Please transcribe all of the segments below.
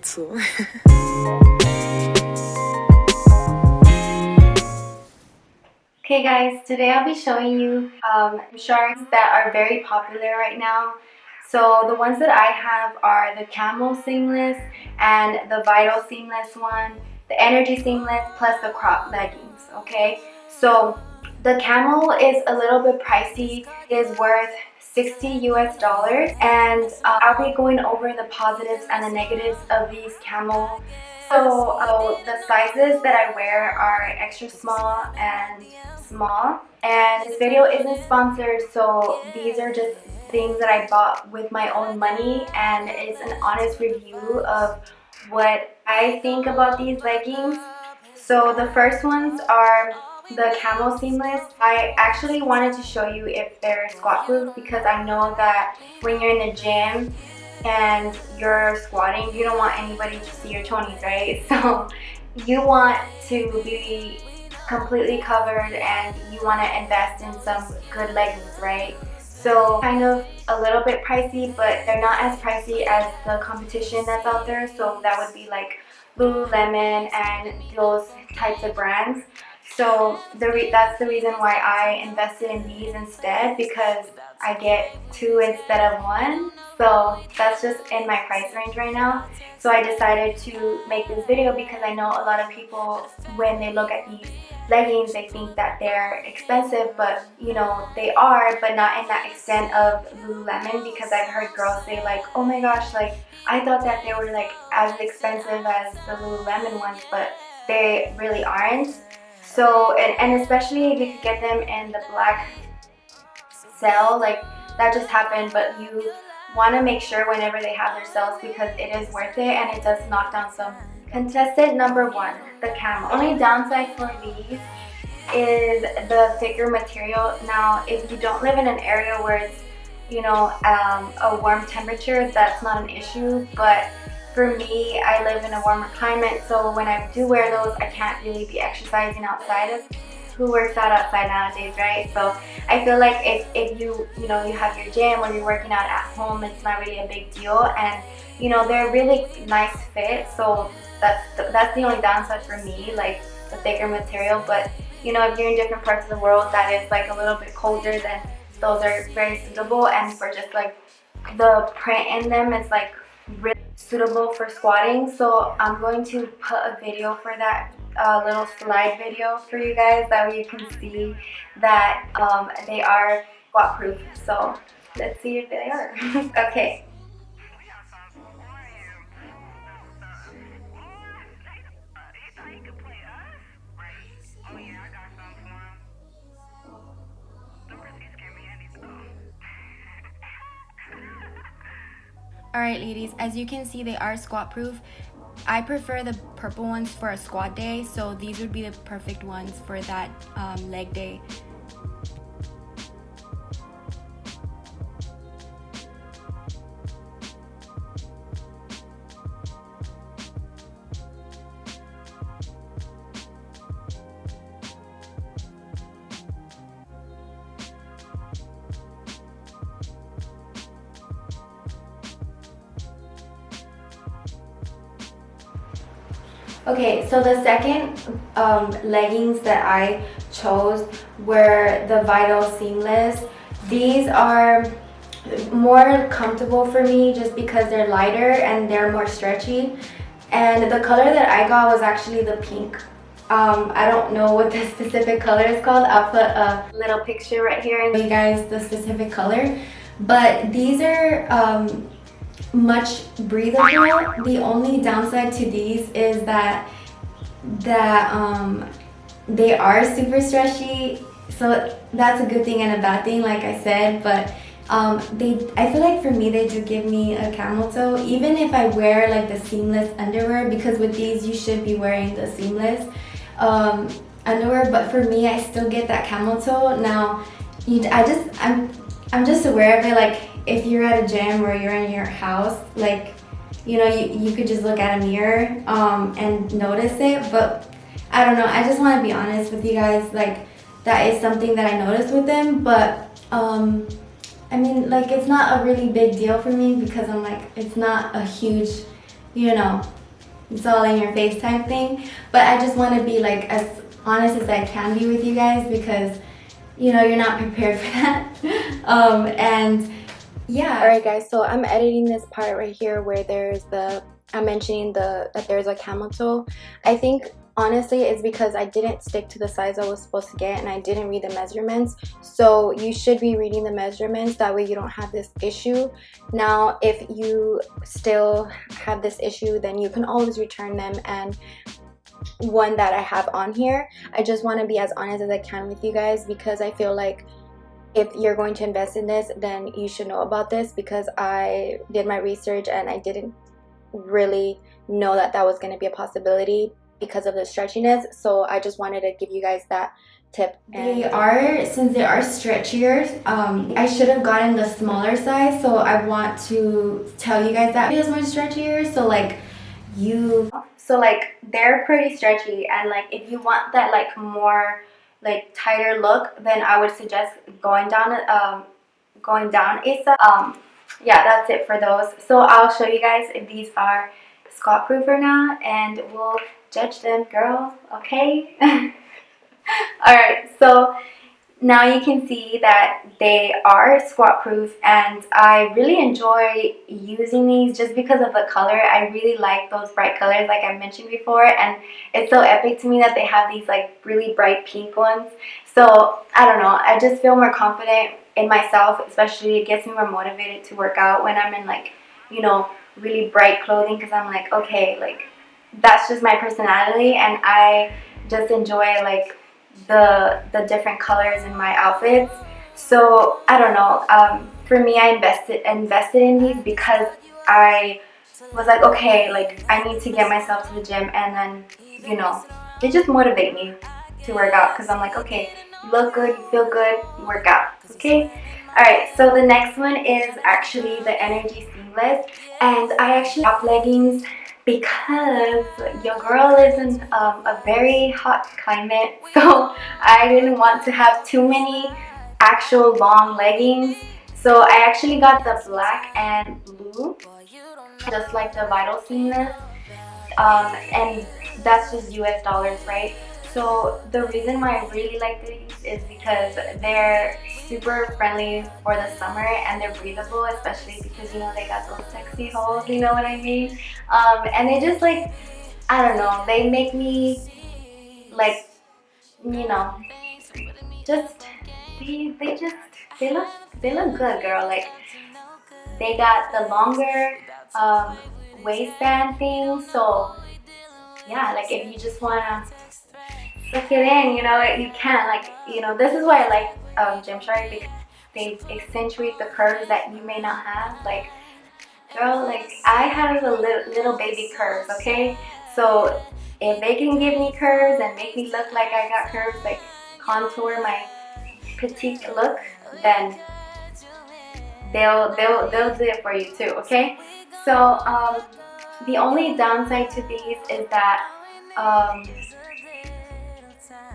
so. Okay guys, today I'll be showing you sharks that are very popular right now. So the ones that I have are the camel seamless and the vital seamless one, the energy seamless plus the crop leggings, okay? So the camel is a little bit pricey. It is worth $60 US, and I'll be going over the positives and the negatives of these camel. So the sizes that I wear are extra small and small, and this video isn't sponsored, so these are just things that I bought with my own money, and it's an honest review of what I think about these leggings. So the first ones are the camel seamless. I actually wanted to show you if they're squat proof because I know that when you're in the gym and you're squatting, you don't want anybody to see your chonies, right? So you want to be completely covered and you want to invest in some good leggings, right? So kind of a little bit pricey, but they're not as pricey as the competition that's out there. So that would be like Lululemon and those types of brands. So that's the reason why I invested in these instead, because I get two instead of one. So that's just in my price range right now. So I decided to make this video because I know a lot of people, when they look at these leggings, they think that they're expensive, but you know, they are, but not in that extent of Lululemon, because I've heard girls say like, oh my gosh, like I thought that they were like as expensive as the Lululemon ones, but they really aren't. So, and especially if you could get them in the black sale, like that just happened, but you want to make sure whenever they have their sales, because it is worth it and it does knock down some. Contestant number one, the camel. Only downside for these is the thicker material. Now, if you don't live in an area where it's, you know, a warm temperature, that's not an issue, but for me, I live in a warmer climate, so when I do wear those, I can't really be exercising outside. Who works out outside nowadays, right? So I feel like if you have your gym or you're working out at home, it's not really a big deal, and you know, they're really nice fit. So that's the only downside for me, like the thicker material. But you know, if you're in different parts of the world that is like a little bit colder, then those are very suitable. And for just like the print in them, it's like really suitable for squatting. So I'm going to put a video for that, little slide video for you guys, that way you can see that they are squat proof. So let's see if they are. Okay. Alright ladies, as you can see, they are squat proof. I prefer the purple ones for a squat day, so these would be the perfect ones for that leg day. Okay, so the second leggings that I chose were the Vital Seamless. These are more comfortable for me just because they're lighter and they're more stretchy. And the color that I got was actually the pink. I don't know what the specific color is called. I'll put a little picture right here and show you guys the specific color. But these are much breathable. The only downside to these is that they are super stretchy, so that's a good thing and a bad thing, like I said. But I feel like for me they do give me a camel toe, even if I wear like the seamless underwear, because with these you should be wearing the seamless underwear, but for me I still get that camel toe. Now I'm just aware of it, like if you're at a gym or you're in your house, like, you know, you could just look at a mirror and notice it. But I don't know, I just want to be honest with you guys, like that is something that I noticed with them. But I mean, like, it's not a really big deal for me because I'm like, it's not a huge you know, it's all in your face type thing. But I just want to be like as honest as I can be with you guys because, you know, you're not prepared for that. And yeah. All right, guys. So I'm editing this part right here where I'm mentioning that there's a camel toe. I think honestly it's because I didn't stick to the size I was supposed to get and I didn't read the measurements. So you should be reading the measurements, that way you don't have this issue. Now if you still have this issue, then you can always return them. And one that I have on here, I just want to be as honest as I can with you guys because I feel like if you're going to invest in this, then you should know about this, because I did my research and I didn't really know that that was going to be a possibility because of the stretchiness. So I just wanted to give you guys that tip. And since they are stretchier, I should have gotten the smaller size, so I want to tell you guys that it is more stretchier. So they're pretty stretchy, and like if you want that like more like tighter look, then I would suggest going down a size. Yeah, that's it for those. So I'll show you guys if these are squat proof or not, and we'll judge them, girl. Okay. All right, so now you can see that they are squat proof, and I really enjoy using these just because of the color. I really like those bright colors like I mentioned before, and it's so epic to me that they have these like really bright pink ones. So I don't know, I just feel more confident in myself, especially it gets me more motivated to work out when I'm in like, you know, really bright clothing, because I'm like, okay, like that's just my personality, and I just enjoy like the different colors in my outfits. So I don't know, for me I invested in these because I was like, okay, like I need to get myself to the gym, and then, you know, they just motivate me to work out because I'm like, okay, you look good, you feel good, you work out. Okay. Alright, so the next one is actually the Energy Seamless, and I actually got leggings because your girl lives in a very hot climate, so I didn't want to have too many actual long leggings. So I actually got the black and blue, just like the Vital Seamless, and that's just US dollars, right? So the reason why I really like these is because they're super friendly for the summer, and they're breathable, especially because, you know, they got those sexy holes, you know what I mean? And they just like, I don't know, they make me like, you know, just they look good, girl. Like they got the longer waistband thing, so yeah, like if you just wanna suck it in, you know, you can. Like, you know, this is why I like Gymshark, because they accentuate the curves that you may not have. Like, girl, like I have a little baby curves, okay? So if they can give me curves and make me look like I got curves, like contour my petite look, then they'll do it for you too, okay? So the only downside to these is that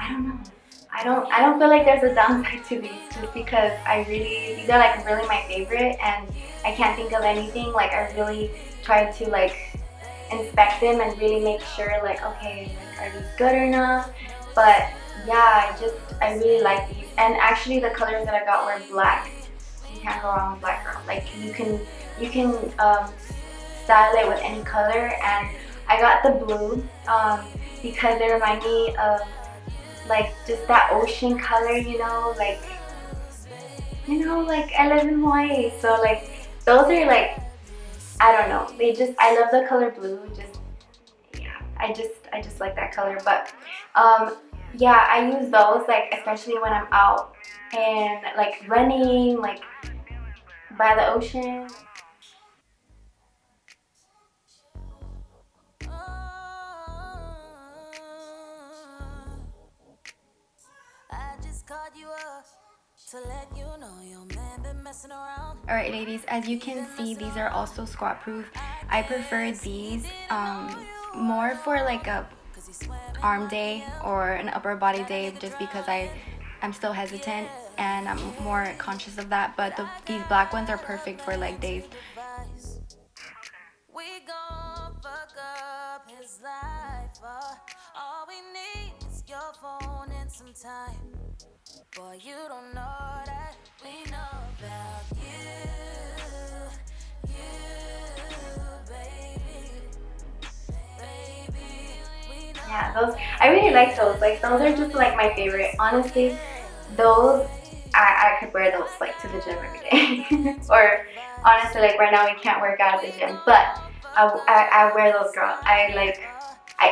I don't know. I don't feel like there's a downside to these, just because these are like really my favorite, and I can't think of anything. Like I really tried to like inspect them and really make sure like, okay, like, are these good or not? But yeah, I really like these. And actually the colors that I got were black. You can't go wrong with black, girl. Like you can style it with any color, and I got the blue because they remind me of like just that ocean color, you know, like I live in Hawaii, so like those are like, I don't know, I love the color blue. Just yeah, I just like that color. But yeah, I use those like especially when I'm out and like running like by the ocean. Alright ladies, as you can see, these are also squat proof. I prefer these more for like a arm day or an upper body day, just because I'm still hesitant and I'm more conscious of that. But these black ones are perfect for leg days. Boy, you don't know that we know about Yeah, those I really like those. Like those are just like my favorite. Honestly, those I could wear those like to the gym every day. Or honestly, like right now we can't work out at the gym, but I wear those, girl.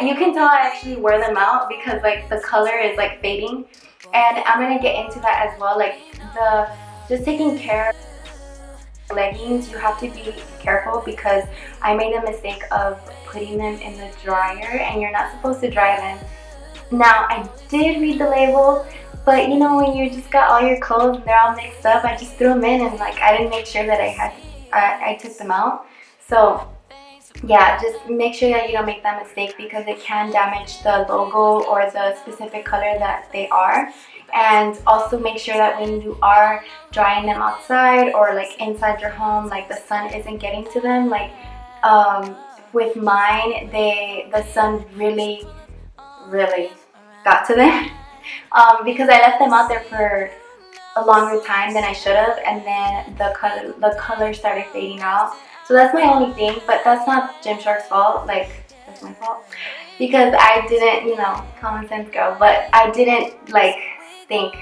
You can tell I actually wear them out because like the color is like fading, and I'm gonna get into that as well. Like the just taking care of leggings, you have to be careful because I made a mistake of putting them in the dryer, and you're not supposed to dry them. Now I did read the label, but you know when you just got all your clothes and they're all mixed up, I just threw them in and like I didn't make sure that I took them out. So yeah, just make sure that you don't make that mistake because it can damage the logo or the specific color that they are. And also make sure that when you are drying them outside or like inside your home, like the sun isn't getting to them. Like with mine, the sun really got to them because I left them out there for a longer time than I should have, and then the color started fading out. So that's my only thing, but that's not Gymshark's fault. Like that's my fault because I didn't, common sense girl, but I didn't like think.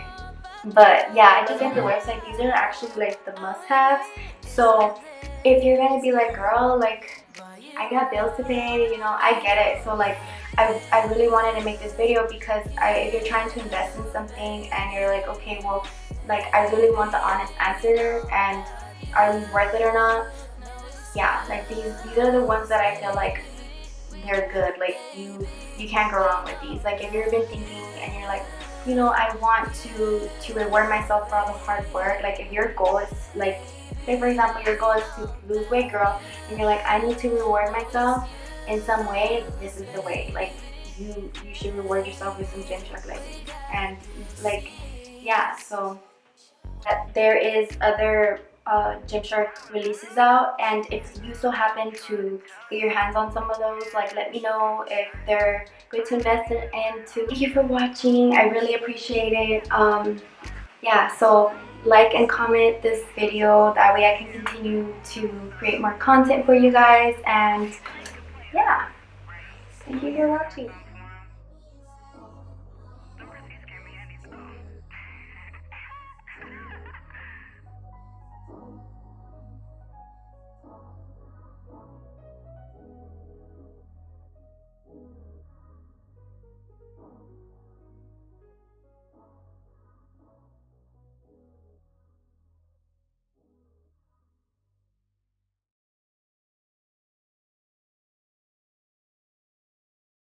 But yeah, I just at the website. These are actually like the must-haves. So if you're gonna be like, girl, like I got bills to pay, I get it. So like I really wanted to make this video because if you're trying to invest in something and you're like, okay, well, like I really want the honest answer and are these worth it or not? Yeah, like these are the ones that I feel like they're good. Like you can't go wrong with these. Like if you've been thinking and you're like, I want to reward myself for all the hard work. Like if your goal is like, say for example, your goal is to lose weight, girl, and you're like, I need to reward myself in some way. This is the way. Like you should reward yourself with some Gymshark leggings. And like, yeah, so there is other Gymshark releases out, and if you so happen to get your hands on some of those, like let me know if they're good to invest into. Thank you for watching. I really appreciate it. Yeah, so like and comment this video, that way I can continue to create more content for you guys. And yeah, thank you for watching.